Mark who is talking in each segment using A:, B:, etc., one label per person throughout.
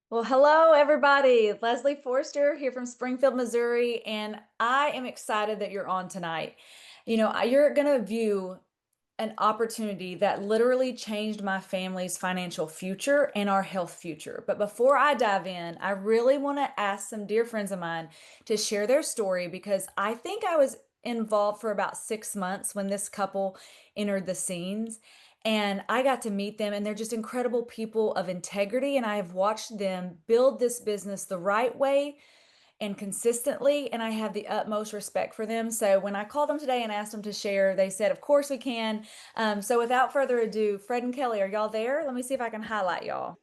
A: Well, hello, everybody. Leslie Forster here from Springfield, Missouri, and I am excited that you're on tonight. You're going to view an opportunity that literally changed my family's financial future and our health future. But before I dive in, I really want to ask some dear friends of mine to share their story because I think I was involved for about 6 months when this couple entered the scenes. And I got to meet them, and they're just incredible people of integrity. And I have watched them build this business the right way and consistently, and I have the utmost respect for them. So when I called them today and asked them to share, they said, "Of course we can." So without further ado, Fred and Kelly, are y'all there? Let me see if I can highlight y'all.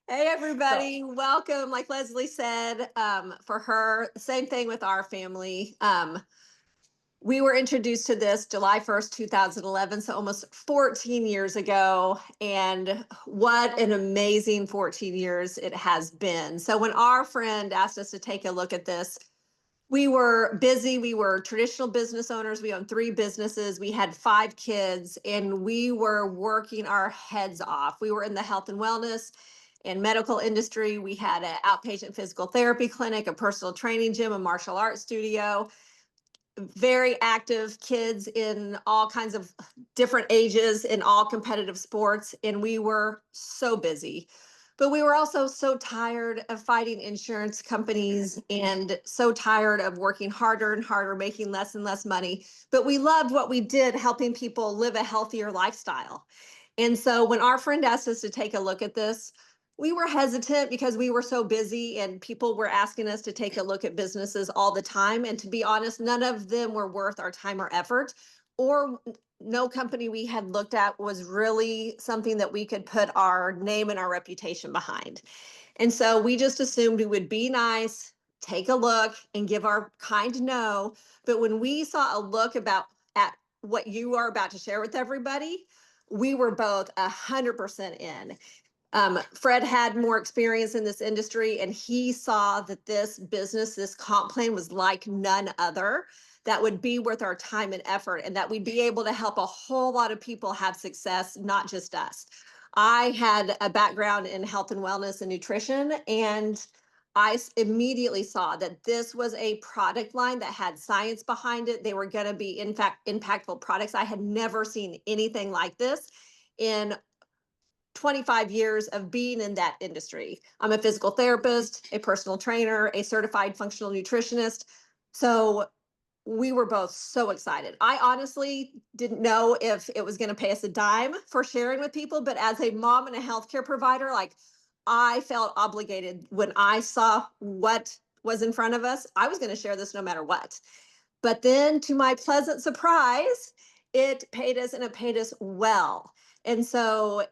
B: Hey
A: So,
B: everybody, welcome. Like Leslie said, for her, same thing with our family. We were introduced to this July 1st, 2011, so almost 14 years ago. And what an amazing 14 years it has been. So when our friend asked us to take a look at this, we were busy. We were traditional business owners. We owned 3 businesses. We had 5 kids, and we were working our heads off. We were in the health and wellness and medical industry. We had an outpatient physical therapy clinic, a personal training gym, a martial arts studio, very active kids in all kinds of different ages in all competitive sports. And we were so busy. But we were also so tired of fighting insurance companies and so tired of working harder and harder, making less and less money. But we loved what we did, helping people live a healthier lifestyle. And so when our friend asked us to take a look at this, we were hesitant because we were so busy and people were asking us to take a look at businesses all the time. And to be honest, none of them were worth our time or effort, or no company we had looked at was really something that we could put our name and our reputation behind. And so we just assumed we would be nice, take a look, and give our kind no. But when we saw a look about at what you are about to share with everybody, we were both 100% in. Fred had more experience in this industry, and he saw that this business, this comp plan, was like none other, that would be worth our time and effort, and that we'd be able to help a whole lot of people have success, not just us. I had a background in health and wellness and nutrition, and I immediately saw that this was a product line that had science behind it. They were going to be, in fact, impactful products. I had never seen anything like this in 25 years of being in that industry. I'm a physical therapist, a personal trainer, a certified functional nutritionist. So we were both so excited. I honestly didn't know if it was going to pay us a dime for sharing with people, but as a mom and a healthcare provider, like, I felt obligated when I saw what was in front of us. I was going to share this no matter what. But then, to my pleasant surprise, it paid us, and it paid us well. And so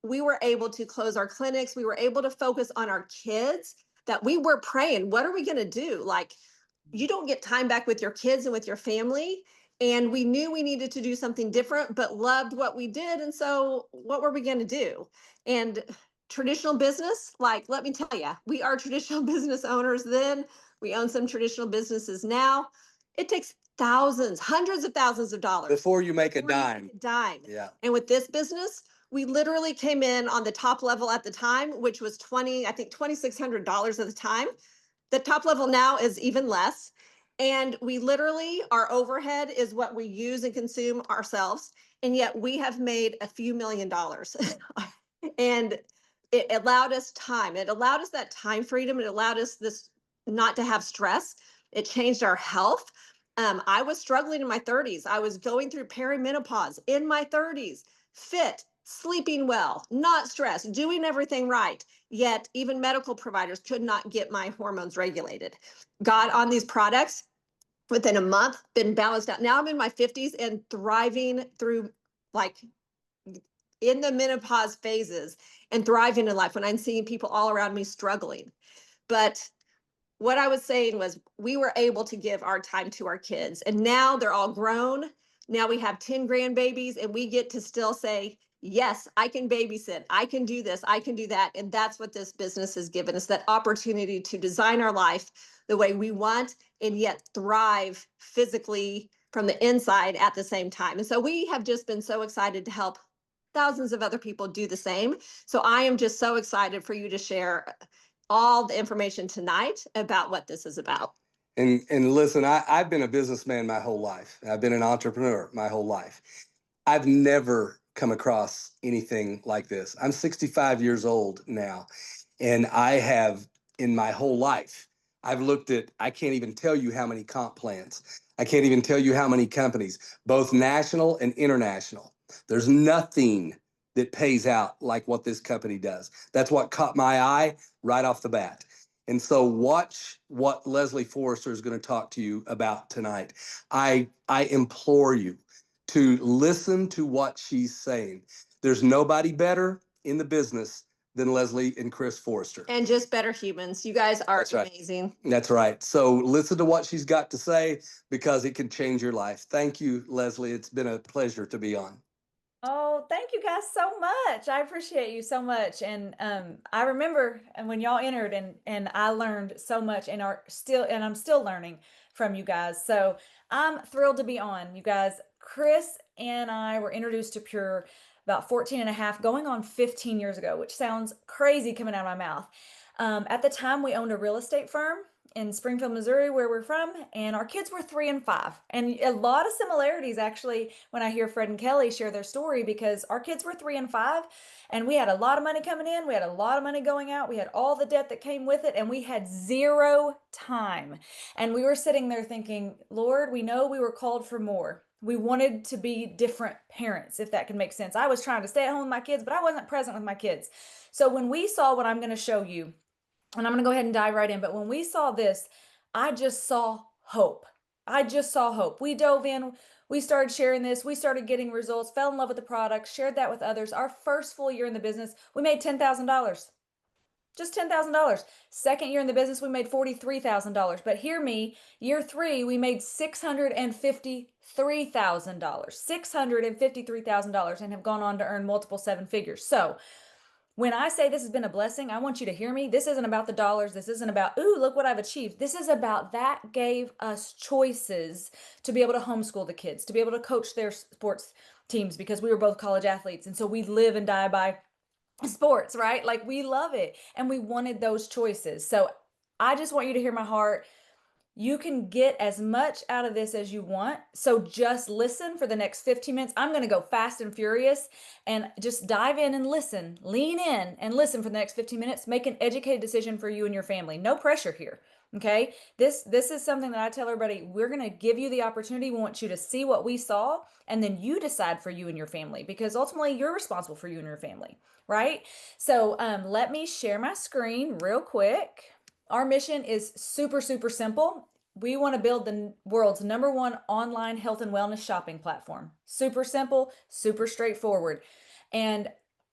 B: we were able to close our clinics. We were able to focus on our kids, that we were praying, what are we going to do? Like, you don't get time back with your kids and with your family. And we knew we needed to do something different, but loved what we did. And so what were we going to do? And traditional business, like, let me tell you, we are traditional business owners then. We own some traditional businesses now. It takes thousands, hundreds of thousands of dollars
C: Before you make a
B: before you
C: dime.
B: make a dime.
C: Yeah.
B: And with this business, we literally came in on the top level at the time, which was I think $2,600 at the time. The top level now is even less. And we literally, our overhead is what we use and consume ourselves. And yet we have made a few $1,000,000. And it allowed us time. It allowed us that time freedom. It allowed us this not to have stress. It changed our health. I was struggling in my 30s. I was going through perimenopause in my 30s, fit, sleeping well, not stressed, doing everything right. Yet even medical providers could not get my hormones regulated. Got on these products within a month, been balanced out. Now I'm in my 50s and thriving through, like, in the menopause phases, and thriving in life when I'm seeing people all around me struggling. But what I was saying was, we were able to give our time to our kids, and now they're all grown. Now we have 10 grandbabies, and we get to still say, yes, I can babysit, I can do this, I can do that. And that's what this business has given us, that opportunity to design our life the way we want, and yet thrive physically from the inside at the same time. And so we have just been so excited to help thousands of other people do the same. So I am just so excited for you to share all the information tonight about what this is about.
C: And listen, I've been a businessman my whole life. I've been an entrepreneur my whole life. I've never come across anything like this. I'm 65 years old now, and I have in my whole life, I've looked at, I can't even tell you how many comp plans. I can't even tell you how many companies, both national and international. There's nothing that pays out like what this company does. That's what caught my eye right off the bat. And so watch what Leslie Forrester is going to talk to you about tonight. I implore you to listen to what she's saying. There's nobody better in the business than Leslie and Chris Forrester.
B: And just better humans. You guys are
C: That's right.
B: amazing.
C: That's right. So listen to what she's got to say because it can change your life. Thank you, Leslie. It's been a pleasure to be on.
A: Oh, thank you guys so much. I appreciate you so much. And I remember when y'all entered and I learned so much and I'm still learning from you guys. So I'm thrilled to be on. You guys, Chris and I were introduced to Pure about 14 and a half, going on 15 years ago, which sounds crazy coming out of my mouth. At the time, we owned a real estate firm in Springfield, Missouri, where we're from, and our kids were 3 and 5. And a lot of similarities actually when I hear Fred and Kelly share their story because our kids were 3 and 5, and we had a lot of money coming in, we had a lot of money going out, we had all the debt that came with it, and we had zero time. And we were sitting there thinking, Lord, we know we were called for more. We wanted to be different parents, if that can make sense. I was trying to stay at home with my kids, but I wasn't present with my kids. So when we saw what I'm going to show you, and I'm going to go ahead and dive right in. But when we saw this, I just saw hope. I just saw hope. We dove in, we started sharing this, we started getting results, fell in love with the product, shared that with others. Our first full year in the business, we made $10,000. Just $10,000. Second year in the business, we made $43,000. But hear me, year three, we made $653,000. $653,000 and have gone on to earn multiple seven figures. So, when I say this has been a blessing, I want you to hear me. This isn't about the dollars. This isn't about, ooh, look what I've achieved. This is about that gave us choices to be able to homeschool the kids, to be able to coach their sports teams because we were both college athletes. And so we live and die by sports, right? Like we love it. And we wanted those choices. So I just want you to hear my heart. You can get as much out of this as you want. So just listen for the next 15 minutes. I'm going to go fast and furious and just dive in and listen. Lean in and listen for the next 15 minutes. Make an educated decision for you and your family. No pressure here. Okay? This is something that I tell everybody, we're going to give you the opportunity. We want you to see what we saw and then you decide for you and your family because ultimately you're responsible for you and your family, right? So let me share my screen real quick. Our mission is super, super simple. We want to build the world's #1 online health and wellness shopping platform. Super simple, super straightforward. And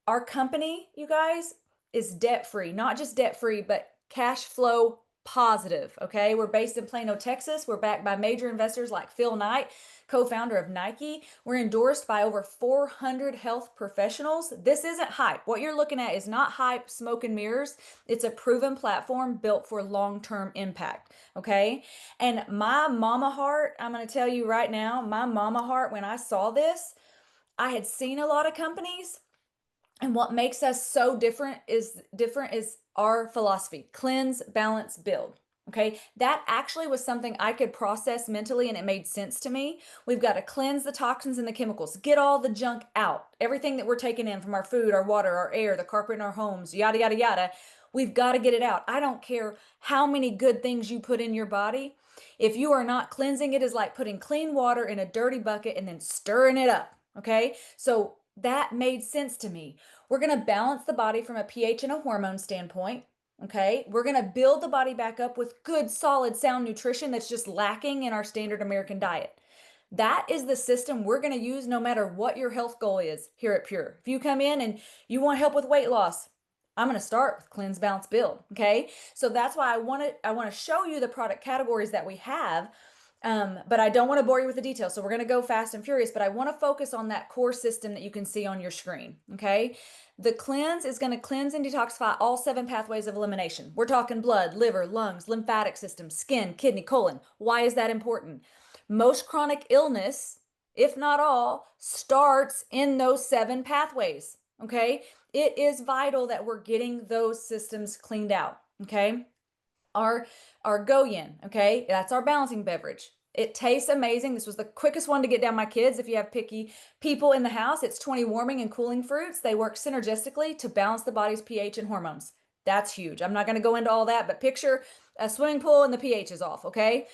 A: our company, you guys, is debt free, not just debt free, but cash flow positive. Okay. We're based in Plano, Texas. We're backed by major investors like Phil Knight, co founder of Nike. We're endorsed by over 400 health professionals. This isn't hype. What you're looking at is not hype, smoke, and mirrors. It's a proven platform built for long term impact. Okay. And my mama heart, I'm going to tell you right now, my mama heart, when I saw this, I had seen a lot of companies and what makes us so different is our philosophy: cleanse, balance, build. Okay, that actually was something I could process mentally and it made sense to me. We've got to cleanse the toxins and the chemicals, get all the junk out, everything that we're taking in from our food, our water, our air, the carpet in our homes, yada, yada, yada. We've got to get it out. I don't care how many good things you put in your body. If you are not cleansing, it is like putting clean water in a dirty bucket and then stirring it up. Okay, so that made sense to me. We're going to balance the body from a pH and a hormone standpoint. Okay. We're going to build the body back up with good, solid, sound nutrition that's just lacking in our standard American diet. That is the system we're going to use no matter what your health goal is here at Pure. If you come in and you want help with weight loss, I'm going to start with cleanse, balance, build. Okay. So that's why I want to show you the product categories that we have. But I don't want to bore you with the details. So we're going to go fast and furious, but I want to focus on that core system that you can see on your screen. Okay. The cleanse is going to cleanse and detoxify all 7 pathways of elimination. We're talking blood, liver, lungs, lymphatic system, skin, kidney, colon. Why is that important? Most chronic illness, if not all, starts in those 7 pathways. Okay. It is vital that we're getting those systems cleaned out. Okay. Our our Goyen, okay? That's our balancing beverage. It tastes amazing. This was the quickest one to get down my kids. If you have picky people in the house, it's 20 warming and cooling fruits. They work synergistically to balance the body's pH and hormones. That's huge. I'm not going to go into all that, but picture a swimming pool and the pH is off, okay?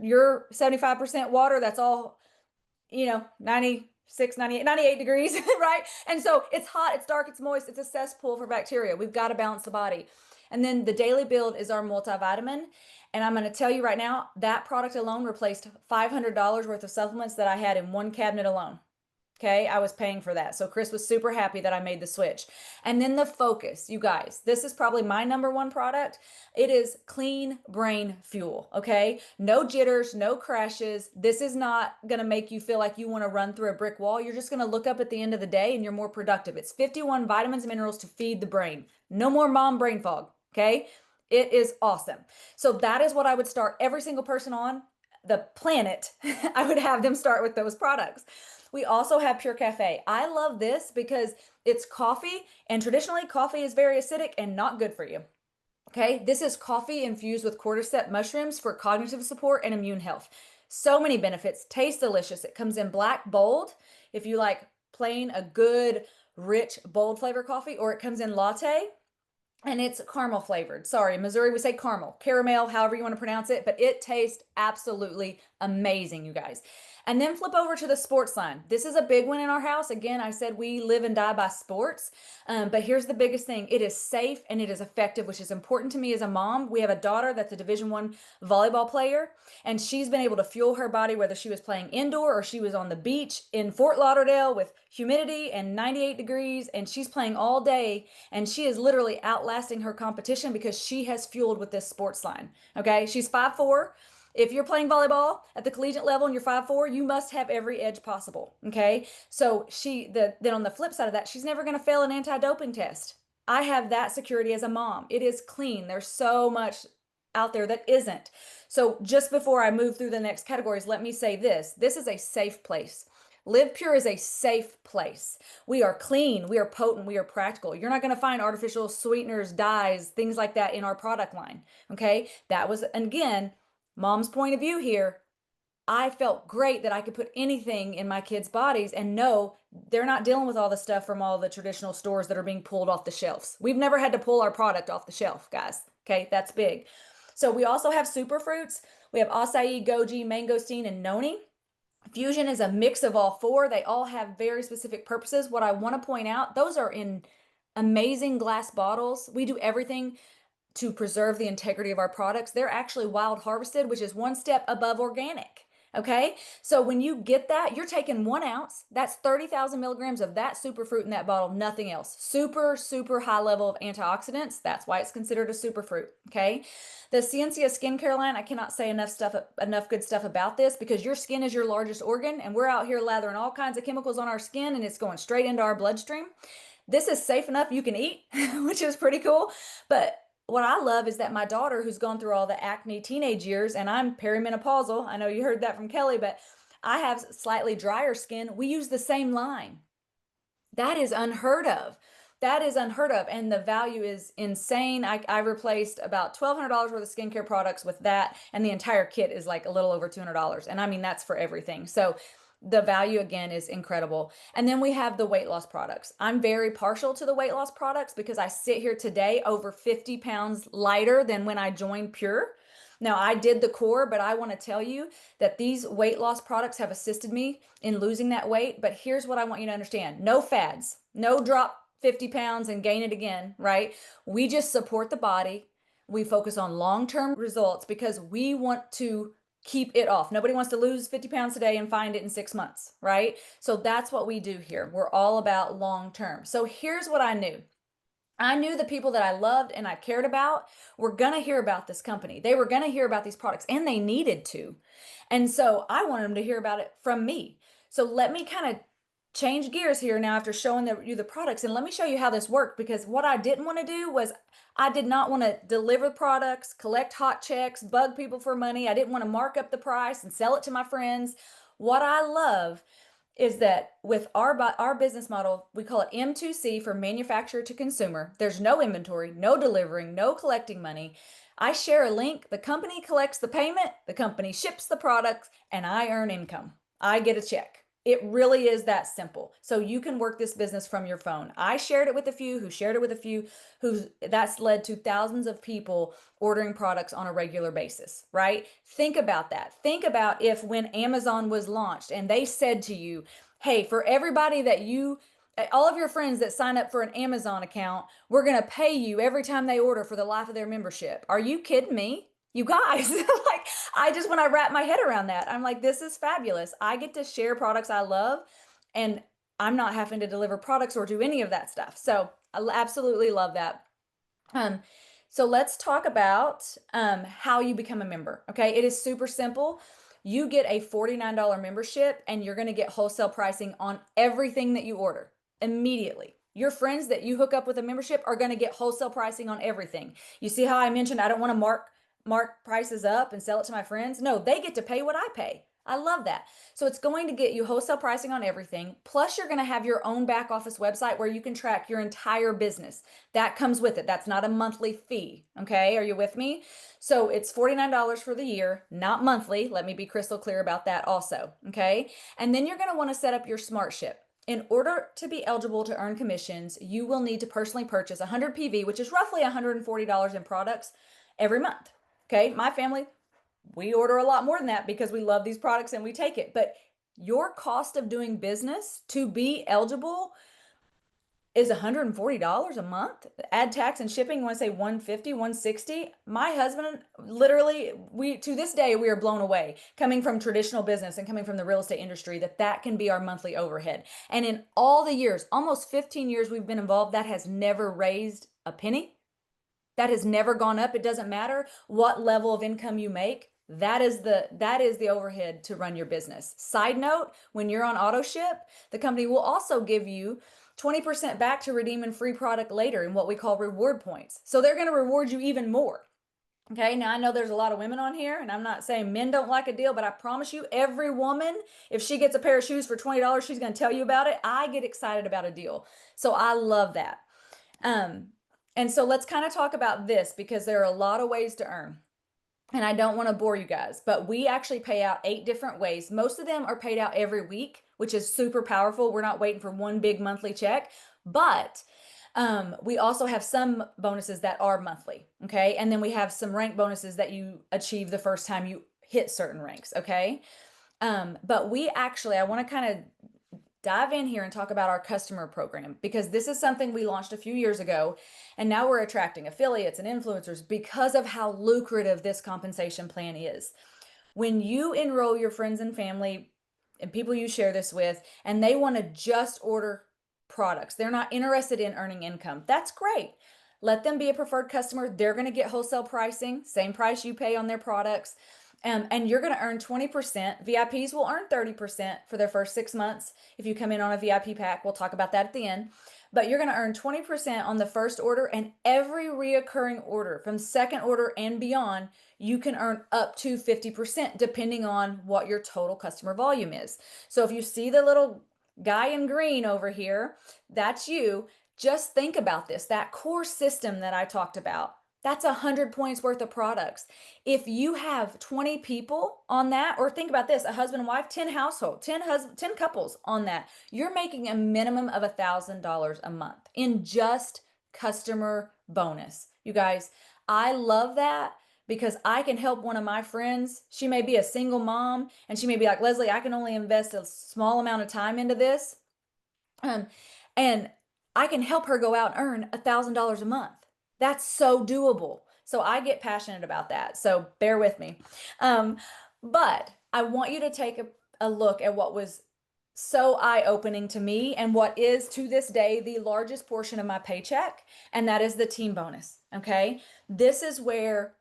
A: You're 75% water, that's all, 96, 98, 98 degrees, right? And so it's hot, it's dark, it's moist, it's a cesspool for bacteria. We've got to balance the body. And then the Daily Build is our multivitamin. And I'm going to tell you right now, that product alone replaced $500 worth of supplements that I had in one cabinet alone. Okay, I was paying for that. So Chris was super happy that I made the switch. And then the focus, you guys, this is probably my number one product. It is clean brain fuel. Okay, no jitters, no crashes. This is not going to make you feel like you want to run through a brick wall. You're just going to look up at the end of the day and you're more productive. It's 51 vitamins and minerals to feed the brain. No more mom brain fog. Okay, it is awesome. So that is what I would start every single person on the planet. I would have them start with those products. We also have Pure Cafe. I love this because it's coffee, and traditionally coffee is very acidic and not good for you. Okay, this is coffee infused with cordyceps mushrooms for cognitive support and immune health. So many benefits, tastes delicious. It comes in black, bold, if you like plain, a good, rich, bold flavor coffee, or it comes in latte and it's caramel flavored. Sorry, in Missouri we say caramel, however you want to pronounce it, but it tastes absolutely amazing, you guys. And then flip over to the sports line. This is a big one in our house. Again, I said we live and die by sports. But here's the biggest thing. It is safe and it is effective, which is important to me as a mom. We have a daughter that's a Division I volleyball player, and she's been able to fuel her body whether she was playing indoor or she was on the beach in Fort Lauderdale with humidity and 98 degrees, and she's playing all day, and she is literally outlasting her competition because she has fueled with this sports line. Okay, she's 5'4". If you're playing volleyball at the collegiate level and you're 5'4", you must have every edge possible. Okay. So then on the flip side of that, she's never going to fail an anti-doping test. I have that security as a mom. It is clean. There's so much out there that isn't. So just before I move through the next categories, let me say this. This is a safe place. LivePure is a safe place. We are clean, we are potent, we are practical. You're not going to find artificial sweeteners, dyes, things like that in our product line. Okay. That was, again, mom's point of view here. I felt great that I could put anything in my kids' bodies and know they're not dealing with all the stuff from all the traditional stores that are being pulled off the shelves. We've never had to pull our product off the shelf, guys. Okay, that's big. So we also have super fruits. We have acai, goji, mangosteen, and noni. Fusion is a mix of all four. They all have very specific purposes. What I want to point out, those are in amazing glass bottles. We do everything to preserve the integrity of our products. They're actually wild harvested, which is one step above organic. Okay, so when you get that, you're taking 1 ounce. That's 30,000 milligrams of that superfruit in that bottle, nothing else. Super, super high level of antioxidants. That's why it's considered a superfruit. Okay, the Ciencia skincare line, I cannot say enough good stuff about this because your skin is your largest organ, and we're out here lathering all kinds of chemicals on our skin, and it's going straight into our bloodstream. This is safe enough you can eat, which is pretty cool. But what I love is that my daughter, who's gone through all the acne teenage years, and I'm perimenopausal, I know you heard that from Kelly, but I have slightly drier skin. We use the same line. That is unheard of. That is unheard of. And the value is insane. I replaced about $1,200 worth of skincare products with that. And the entire kit is like a little over $200. And I mean, that's for everything. So the value again is incredible. And then we have the weight loss products. I'm very partial to the weight loss products because I sit here today over 50 pounds lighter than when I joined Pure. Now, I did the core, but I want to tell you that these weight loss products have assisted me in losing that weight. But here's what I want you to understand. No fads, no drop 50 pounds and gain it again, right? We just support the body. We focus on long-term results because we want to keep it off. Nobody wants to lose 50 pounds today and find it in 6 months, right? So that's what we do here. We're all about long-term. So here's what I knew. I knew the people that I loved and I cared about were going to hear about this company. They were going to hear about these products and they needed to. And so I wanted them to hear about it from me. So let me kind of change gears here now after showing you the products, and let me show you how this worked, because what I didn't want to do was I did not want to deliver products, collect hot checks, bug people for money. I didn't want to mark up the price and sell it to my friends. What I love is that with our business model, we call it M2C, for manufacturer to consumer. There's no inventory, no delivering, no collecting money. I share a link, the company collects the payment, the company ships the products, and I earn income. I get a check. It really is that simple. So you can work this business from your phone. I shared it with a few who shared it with a few who that's led to thousands of people ordering products on a regular basis, right? Think about that. Think about if when Amazon was launched and they said to you, hey, for everybody that all of your friends that sign up for an Amazon account, we're going to pay you every time they order for the life of their membership. Are you kidding me? You guys, like, when I wrap my head around that, I'm like, this is fabulous. I get to share products I love, and I'm not having to deliver products or do any of that stuff. So I absolutely love that. Um, so let's talk about how you become a member. Okay, it is super simple. You get a $49 membership, and you're going to get wholesale pricing on everything that you order immediately. Your friends that you hook up with a membership are going to get wholesale pricing on everything. You see how I mentioned I don't want to mark prices up and sell it to my friends? No, they get to pay what I pay. I love that. So it's going to get you wholesale pricing on everything. Plus, you're going to have your own back office website where you can track your entire business. That comes with it. That's not a monthly fee. Okay. Are you with me? So it's $49 for the year, not monthly. Let me be crystal clear about that also. Okay. And then you're going to want to set up your smart ship. In order to be eligible to earn commissions, you will need to personally purchase 100 PV, which is roughly $140 in products every month. Okay. My family, we order a lot more than that because we love these products and we take it. But your cost of doing business to be eligible is $140 a month. Add tax and shipping, you want to say 150, 160. My husband, literally, we to this day we are blown away coming from traditional business and coming from the real estate industry that can be our monthly overhead. And in all the years, almost 15 years we've been involved, that has never raised a penny. That has never gone up. It doesn't matter what level of income you make. That is the overhead to run your business. Side note, when you're on auto ship, the company will also give you 20% back to redeem and free product later in what we call reward points. So they're going to reward you even more. Okay, now I know there's a lot of women on here, and I'm not saying men don't like a deal, but I promise you, every woman, if she gets a pair of shoes for $20, she's going to tell you about it. I get excited about a deal. So I love that. Um, and so let's kind of talk about this because there are a lot of ways to earn. And I don't want to bore you guys, but we actually pay out 8 different ways. Most of them are paid out every week, which is super powerful. We're not waiting for one big monthly check, but we also have some bonuses that are monthly. Okay. And then we have some rank bonuses that you achieve the first time you hit certain ranks. Okay. But I want to kind of dive in here and talk about our customer program because this is something we launched a few years ago, and now we're attracting affiliates and influencers because of how lucrative this compensation plan is. When you enroll your friends and family and people you share this with, and they want to just order products, they're not interested in earning income, that's great. Let them be a preferred customer. They're going to get wholesale pricing, same price you pay on their products. And you're going to earn 20%. VIPs will earn 30% for their first 6 months. If you come in on a VIP pack, we'll talk about that at the end. But you're going to earn 20% on the first order, and every reoccurring order from second order and beyond, you can earn up to 50% depending on what your total customer volume is. So if you see the little guy in green over here, that's you. Just think about this, that core system that I talked about. That's 100 points worth of products. If you have 20 people on that, or think about this, a husband and wife, 10 household, 10 couples on that, you're making a minimum of $1,000 a month in just customer bonus. You guys, I love that because I can help one of my friends. She may be a single mom and she may be like, Leslie, I can only invest a small amount of time into this. And I can help her go out and earn $1,000 a month. That's so doable. So I get passionate about that. So bear with me. But I want you to take a look at what was so eye-opening to me and what is to this day the largest portion of my paycheck, and that is the team bonus. Okay. This is where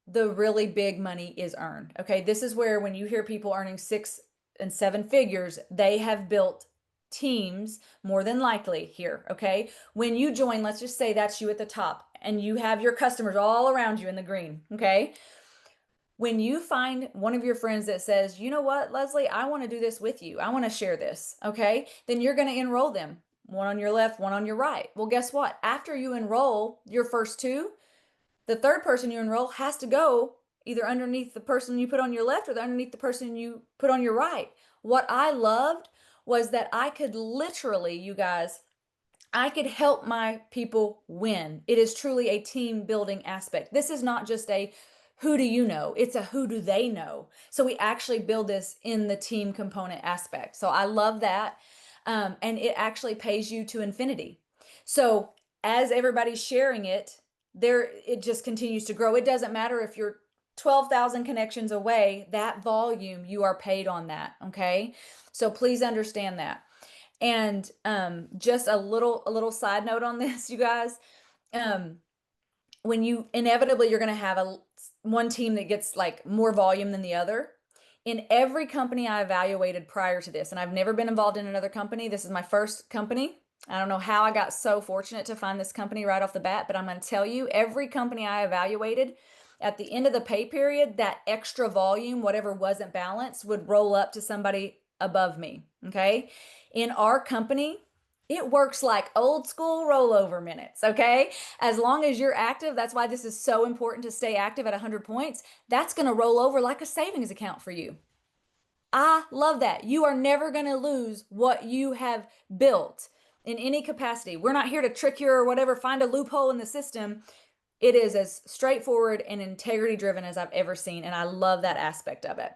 A: the really big money is earned. Okay. This is where when you hear people earning 6 and 7 figures, they have built teams more than likely here. Okay. When you join, let's just say that's you at the top and you have your customers all around you in the green. Okay. When you find one of your friends that says, you know what, Leslie, I want to do this with you, I want to share this, okay, then you're going to enroll them, one on your left, one on your right. Well, guess what? After you enroll your first two, the third person you enroll has to go either underneath the person you put on your left or underneath the person you put on your right. What I loved was that I could literally, you guys, I could help my people win. It is truly a team building aspect. This is not just a who do you know? It's a who do they know? So we actually build this in the team component aspect. So I love that. And it actually pays you to infinity. So as everybody's sharing it, it just continues to grow. It doesn't matter if you're 12,000 connections away, that volume, you are paid on that. Okay. So please understand that. And just a little side note on this, you guys. Um, when you inevitably you're going to have one team that gets like more volume than the other. In every company I evaluated prior to this, and I've never been involved in another company. This is my first company. I don't know how I got so fortunate to find this company right off the bat, but I'm going to tell you, every company I evaluated, at the end of the pay period, that extra volume, whatever wasn't balanced, would roll up to somebody above me. Okay. In our company, it works like old school rollover minutes. Okay. As long as you're active, that's why this is so important to stay active at 100 points. That's going to roll over like a savings account for you. I love that. You are never going to lose what you have built in any capacity. We're not here to trick you or whatever, find a loophole in the system. It is as straightforward and integrity driven as I've ever seen. And I love that aspect of it.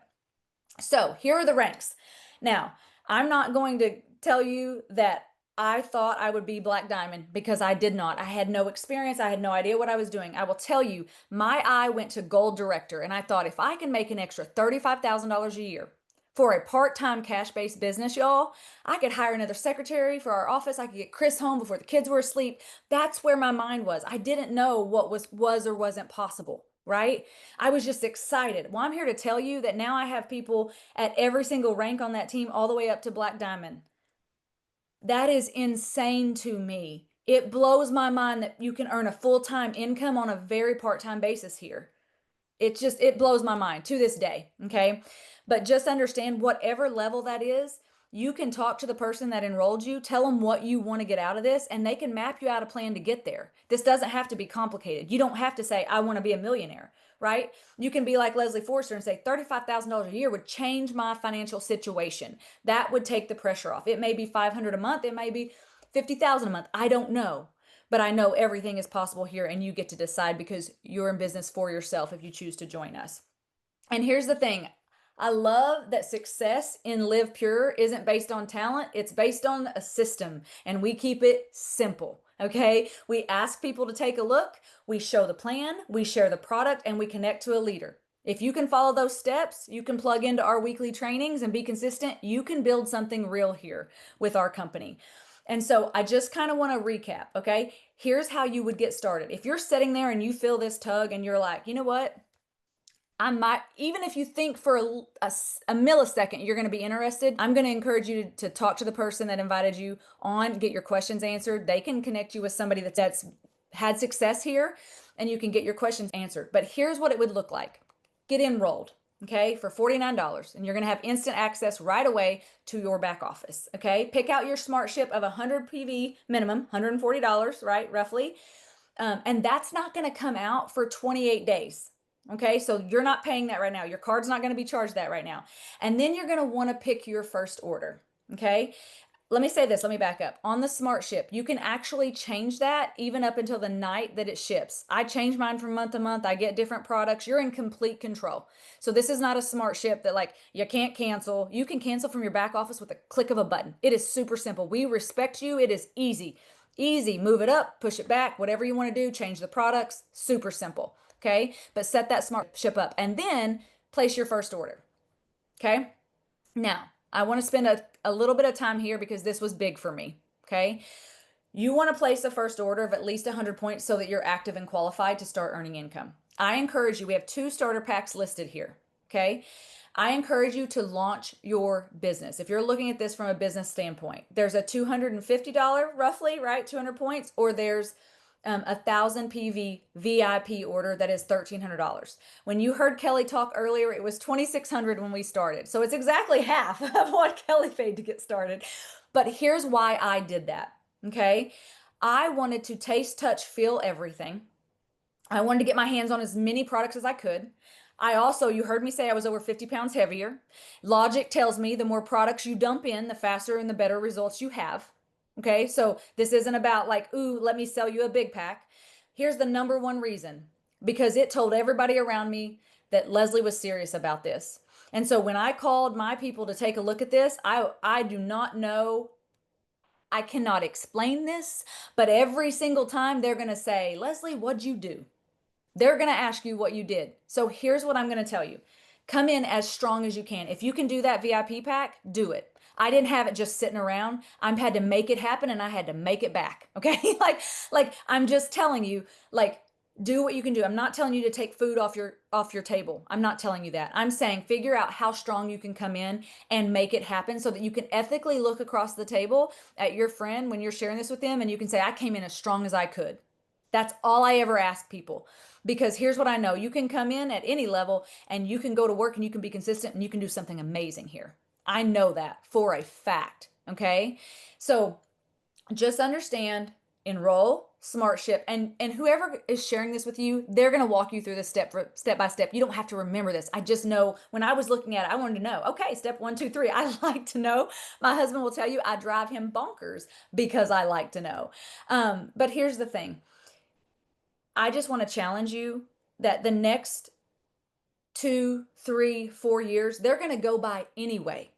A: So here are the ranks. Now, I'm not going to tell you that I thought I would be Black Diamond because I did not. I had no experience. I had no idea what I was doing. I will tell you, my eye went to Gold Director, and I thought if I can make an extra $35,000 a year for a part-time cash-based business, y'all, I could hire another secretary for our office. I could get Chris home before the kids were asleep. That's where my mind was. I didn't know what was or wasn't possible, right? I was just excited. Well, I'm here to tell you that now I have people at every single rank on that team, all the way up to Black Diamond. That is insane to me. It blows my mind that you can earn a full-time income on a very part-time basis here. It blows my mind to this day. Okay. But just understand, whatever level that is, you can talk to the person that enrolled you, tell them what you want to get out of this, and they can map you out a plan to get there. This doesn't have to be complicated. You don't have to say, I want to be a millionaire, right? You can be like Leslie Forster and say, $35,000 a year would change my financial situation. That would take the pressure off. It may be 500 a month. It may be 50,000 a month. I don't know. But I know everything is possible here, and you get to decide because you're in business for yourself if you choose to join us. And here's the thing. I love that success in LivePure isn't based on talent. It's based on a system, and we keep it simple. Okay. We ask people to take a look. We show the plan, we share the product, and we connect to a leader. If you can follow those steps, you can plug into our weekly trainings and be consistent. You can build something real here with our company. And so I just kind of want to recap. Okay. Here's how you would get started. If you're sitting there and you feel this tug and you're like, you know what? I might, even if you think for a millisecond you're going to be interested, I'm going to encourage you to talk to the person that invited you on, get your questions answered. They can connect you with somebody that's had success here, and you can get your questions answered. But here's what it would look like. Get enrolled, okay, for $49, and you're going to have instant access right away to your back office, okay? Pick out your smart ship of 100 PV minimum, $140, right, roughly. And that's not going to come out for 28 days. Okay, so you're not paying that right now. Your card's not going to be charged that right now. And then you're going to want to pick your first order. Okay, let me say this, let me back up. On the smart ship, you can actually change that even up until the night that it ships. I change mine from month to month. I get different products. You're in complete control. So this is not a smart ship that like you can't cancel. You can cancel from your back office with a click of a button. It is super simple. We respect you. It is easy. Easy. Move it up, push it back, whatever you want to do, change the products. Super simple. Okay. But set that smart ship up and then place your first order. Okay. Now, I want to spend a little bit of time here because this was big for me. Okay. You want to place a first order of at least 100 points so that you're active and qualified to start earning income. I encourage you, we have 2 starter packs listed here. Okay. I encourage you to launch your business. If you're looking at this from a business standpoint, there's a $250 roughly, right? 200 points, or there's 1,000 PV VIP order that is $1,300. When you heard Kelly talk earlier, it was 2,600 when we started. So it's exactly half of what Kelly paid to get started. But here's why I did that. Okay. I wanted to taste, touch, feel everything. I wanted to get my hands on as many products as I could. I also, you heard me say I was over 50 pounds heavier. Logic tells me the more products you dump in, the faster and the better results you have. Okay, so this isn't about like, ooh, let me sell you a big pack. Here's the number one reason, because it told everybody around me that Leslie was serious about this. And so when I called my people to take a look at this, I do not know, I cannot explain this, but every single time they're going to say, Leslie, what'd you do? They're going to ask you what you did. So here's what I'm going to tell you. Come in as strong as you can. If you can do that VIP pack, do it. I didn't have it just sitting around. I had to make it happen and I had to make it back. Okay? like I'm just telling you, like do what you can do. I'm not telling you to take food off your table. I'm not telling you that. I'm saying figure out how strong you can come in and make it happen so that you can ethically look across the table at your friend when you're sharing this with them and you can say I came in as strong as I could. That's all I ever ask people. Because here's what I know. You can come in at any level and you can go to work and you can be consistent and you can do something amazing here. I know that for a fact. Okay. So just understand, enroll, SmartShip, and whoever is sharing this with you, they're going to walk you through this step by step. You don't have to remember this. I just know when I was looking at it, I wanted to know, okay, step 1, 2, 3. I like to know. My husband will tell you I drive him bonkers because I like to know. But here's the thing. I just want to challenge you that the next 2, 3, 4 years, they're going to go by anyway.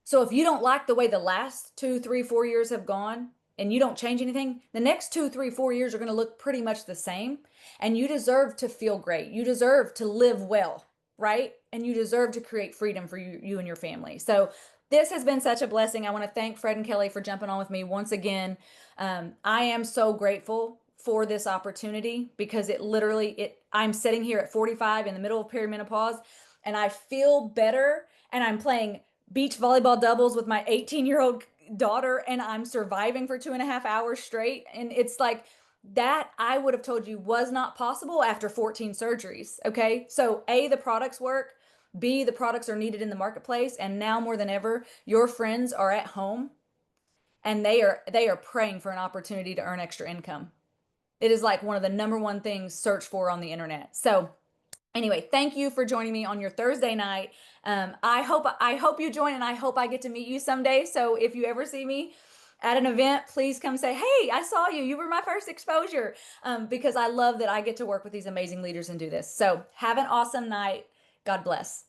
A: So if you don't like the way the last 2, 3, 4 years have gone and you don't change anything, the next 2, 3, 4 years are going to look pretty much the same. And you deserve to feel great. You deserve to live well, right? And you deserve to create freedom for you and your family. So this has been such a blessing. I want to thank Fred and Kelly for jumping on with me once again. I am so grateful for this opportunity because I'm sitting here at 45 in the middle of perimenopause and I feel better and I'm playing beach volleyball doubles with my 18-year-old daughter and I'm surviving for 2.5 hours straight. And it's like that I would have told you was not possible after 14 surgeries. Okay. So A, the products work. B, the products are needed in the marketplace. And now more than ever, your friends are at home and they are praying for an opportunity to earn extra income. It is like one of the number one things searched for on the internet. So anyway, thank you for joining me on your Thursday night. I hope you join and I hope I get to meet you someday. So if you ever see me at an event, please come say, hey, I saw you. You were my first exposure. Because I love that I get to work with these amazing leaders and do this. So have an awesome night. God bless.